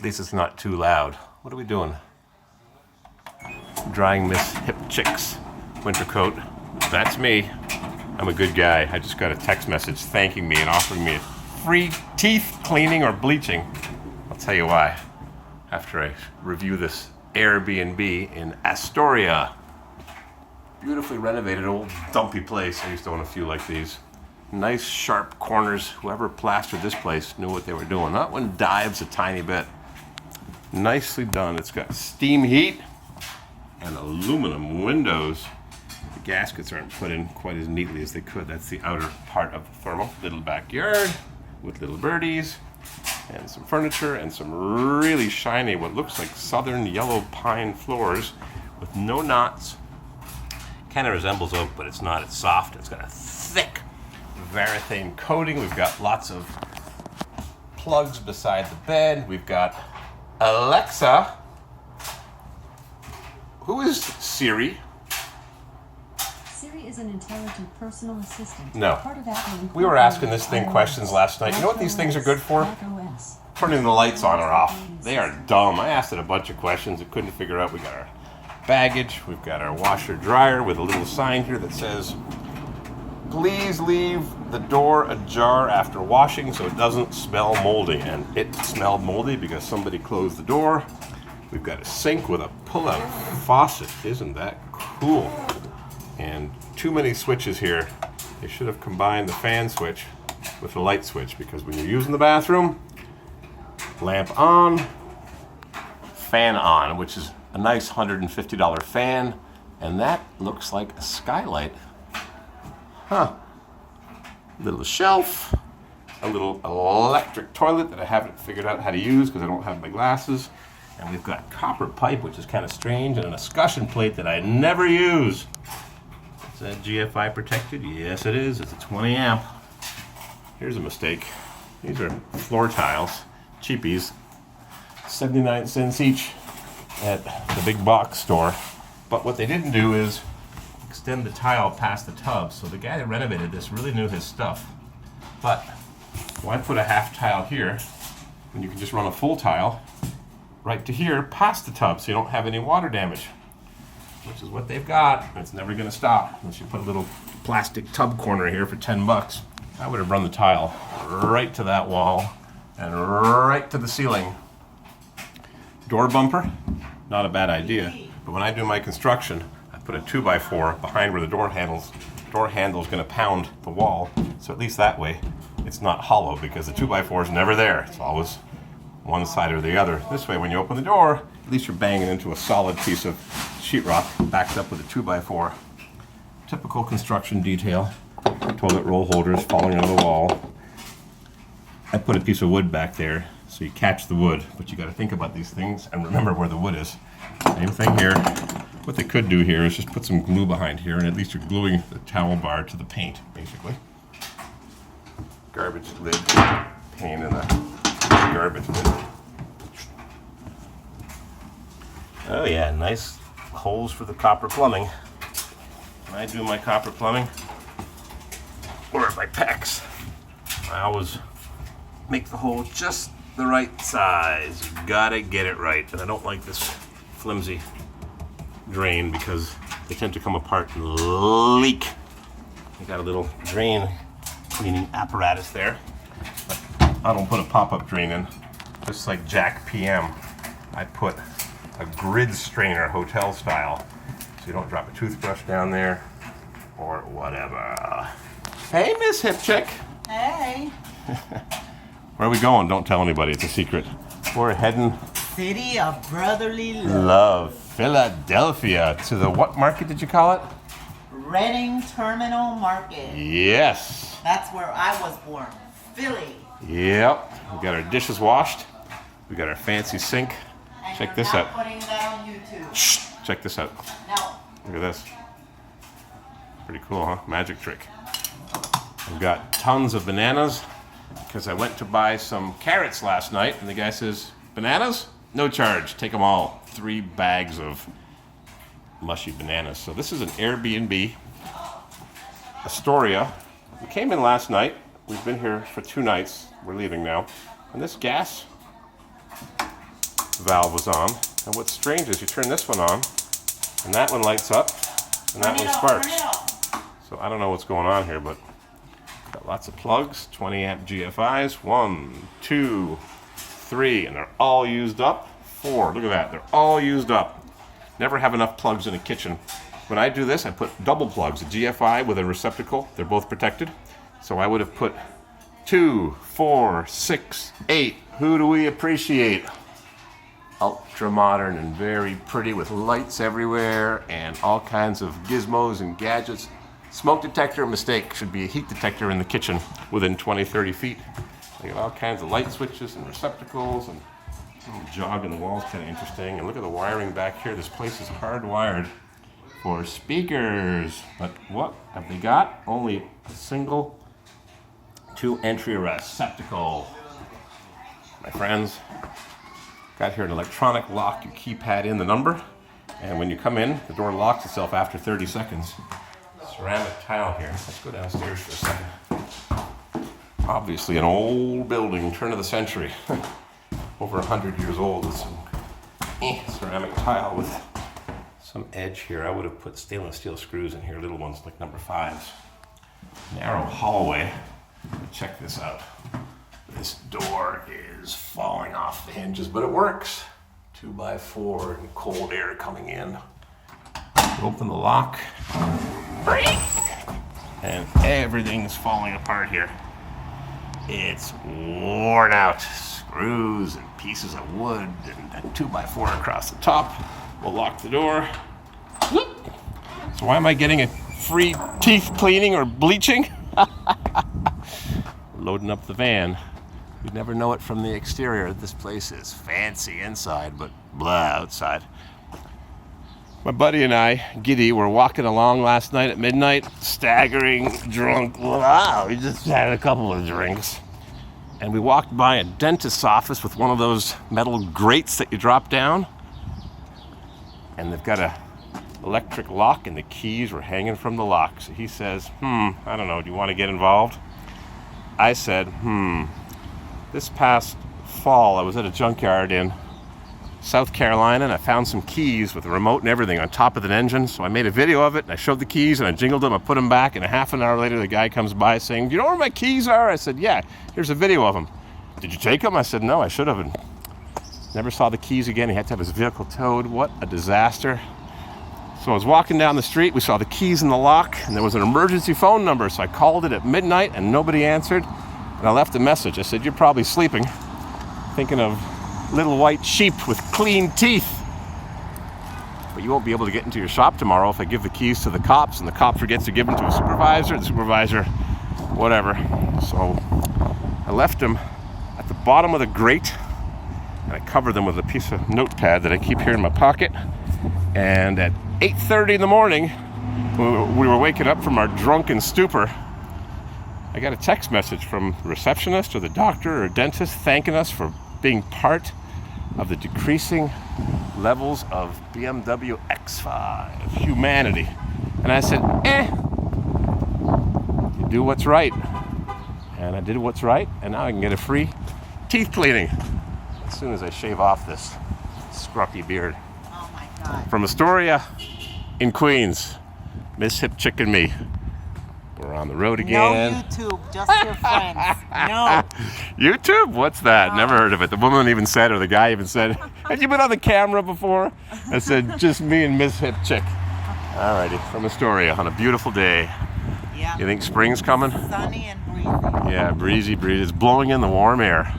At least it's not too loud. What are we doing? Drying Miss Hip Chick's winter coat. That's me. I'm a good guy. I just got a text message thanking me and offering me free teeth cleaning or bleaching. I'll tell you why after I review this AirBnB in Astoria. Beautifully renovated old dumpy place. I used to own a few like these. Nice sharp corners. Whoever plastered this place knew what they were doing. That one dives a tiny bit. Nicely done. It's got steam heat and aluminum windows. The gaskets aren't put in quite as neatly as they could. That's the outer part of the thermal. Little backyard with little birdies and some furniture and some really shiny, what looks like southern yellow pine floors with no knots. Kind of resembles oak, but it's not. It's soft. It's got a thick varathane coating. We've got lots of plugs beside the bed. We've got Alexa. Who is Siri? Siri is an intelligent personal assistant. No. Part of Apple. We were asking this thing questions last night. You know what these things are good for? macOS. Turning the lights on or off. They are dumb. I asked it a bunch of questions. It couldn't figure out. We got our baggage. We've got our washer dryer with a little sign here that says, please leave the door ajar after washing so it doesn't smell moldy. And it smelled moldy because somebody closed the door. We've got a sink with a pull-out faucet. Isn't that cool? And too many switches here. They should have combined the fan switch with the light switch, because when you're using the bathroom, lamp on, fan on, which is a nice $150 fan, and that looks like a skylight. Huh. Little shelf, a little electric toilet that I haven't figured out how to use because I don't have my glasses. And we've got copper pipe, which is kind of strange, and an escutcheon plate that I never use. Is that GFI protected? Yes, it is. It's a 20 amp. Here's a mistake. These are floor tiles, cheapies, 79 cents each at the big box store. But what they didn't do is extend the tile past the tub, so the guy that renovated this really knew his stuff. But why put a half tile here when you can just run a full tile right to here past the tub so you don't have any water damage? Which is what they've got. It's never going to stop unless you put a little plastic tub corner here for 10 bucks. I would have run the tile right to that wall and right to the ceiling. Door bumper, not a bad idea. But when I do my construction, I put a 2x4 behind where the door handle's going to pound the wall. So at least that way it's not hollow, because the 2x4 is never there. It's always one side or the other. This way, when you open the door, at least you're banging into a solid piece of sheetrock backed up with a 2x4. Typical construction detail. Toilet roll holders falling out of the wall. I put a piece of wood back there so you catch the wood, but you got to think about these things and remember where the wood is. Same thing here. What they could do here is just put some glue behind here, and at least you're gluing the towel bar to the paint, basically. Garbage lid, pain in the garbage lid. Oh yeah, nice holes for the copper plumbing. When I do my copper plumbing, or my pecs, I always make the hole just the right size. You gotta get it right. And I don't like this flimsy drain because they tend to come apart and leak. I got a little drain cleaning apparatus there, but I don't put a pop-up drain in. Just like Jack PM, I put a grid strainer, hotel style, so you don't drop a toothbrush down there or whatever. Hey, Miss Hip Chick. Hey. Where are we going? Don't tell anybody. It's a secret. We're heading City of Brotherly love, Philadelphia, to the what market did you call it? Reading Terminal Market. Yes. That's where I was born. Philly. Yep. We got our dishes washed. We got our fancy sink. And Check you're this not out. putting that on YouTube. Shh. Check this out. No. Look at this. Pretty cool, huh? Magic trick. We've got tons of bananas because I went to buy some carrots last night and the guy says, bananas? No charge. Take them all. 3 bags of mushy bananas. So this is an Airbnb, Astoria. We came in last night. We've been here for 2 nights. We're leaving now. And this gas valve was on. And what's strange is you turn this one on, and that one lights up, and that one sparks. So I don't know what's going on here, but got lots of plugs, 20 amp GFIs, 1, 2, 3, and they're all used up. 4, look at that, they're all used up. Never have enough plugs in a kitchen. When I do this, I put double plugs, a GFI with a receptacle. They're both protected. So I would have put 2, 4, 6, 8. Who do we appreciate? Ultra modern and very pretty with lights everywhere and all kinds of gizmos and gadgets. Smoke detector, mistake, should be a heat detector in the kitchen within 20, 30 feet. They got all kinds of light switches and receptacles, and a little jog in the wall is kind of interesting. And look at the wiring back here. This place is hardwired for speakers. But what have they got? Only a single 2-entry receptacle. My friends, got here an electronic lock. You keypad in the number, and when you come in, the door locks itself after 30 seconds. Ceramic tile here. Let's go downstairs for a second. Obviously an old building, turn of the century. Over 100 years old with some ceramic tile with some edge here. I would have put stainless steel screws in here, little ones like number 5s. Narrow hallway. Check this out. This door is falling off the hinges, but it works. 2x4 and cold air coming in. Open the lock. And everything's falling apart here. It's worn out. Screws and pieces of wood and a 2x4 across the top. We'll lock the door. So why am I getting a free teeth cleaning or bleaching? Loading up the van. You'd never know it from the exterior. This place is fancy inside, but blah outside. My buddy and I, Giddy, were walking along last night at midnight, staggering, drunk. Wow, we just had a couple of drinks. And we walked by a dentist's office with one of those metal grates that you drop down. And they've got a electric lock, and the keys were hanging from the lock. So he says, I don't know, do you want to get involved? I said, This past fall, I was at a junkyard in South Carolina, and I found some keys with a remote and everything on top of the engine. So I made a video of it, and I showed the keys, and I jingled them, I put them back, and a half an hour later, the guy comes by saying, do you know where my keys are? I said, yeah, here's a video of them. Did you take them? I said, no, I should have. And never saw the keys again. He had to have his vehicle towed. What a disaster. So I was walking down the street, we saw the keys in the lock, and there was an emergency phone number, so I called it at midnight, and nobody answered, and I left a message. I said, you're probably sleeping, thinking of little white sheep with clean teeth. But you won't be able to get into your shop tomorrow if I give the keys to the cops, and the cop forgets to give them to a supervisor, the supervisor, whatever. So I left them at the bottom of the grate, and I covered them with a piece of notepad that I keep here in my pocket. And at 8:30 in the morning, we were waking up from our drunken stupor, I got a text message from the receptionist or the doctor or dentist thanking us for being part of the decreasing levels of BMW X5 humanity. And I said, you do what's right. And I did what's right, and now I can get a free teeth cleaning as soon as I shave off this scruffy beard. Oh my God. From Astoria in Queens, Miss Hip Chick and me. We're on the road again. No YouTube, just your friends. No. YouTube? What's that? Never heard of it. The woman even said, or the guy even said, have you been on the camera before? I said, just me and Miss Hip Chick. Alrighty, from Astoria on a beautiful day. Yeah. You think spring's coming? Sunny and breezy. Yeah, breezy breeze. It's blowing in the warm air.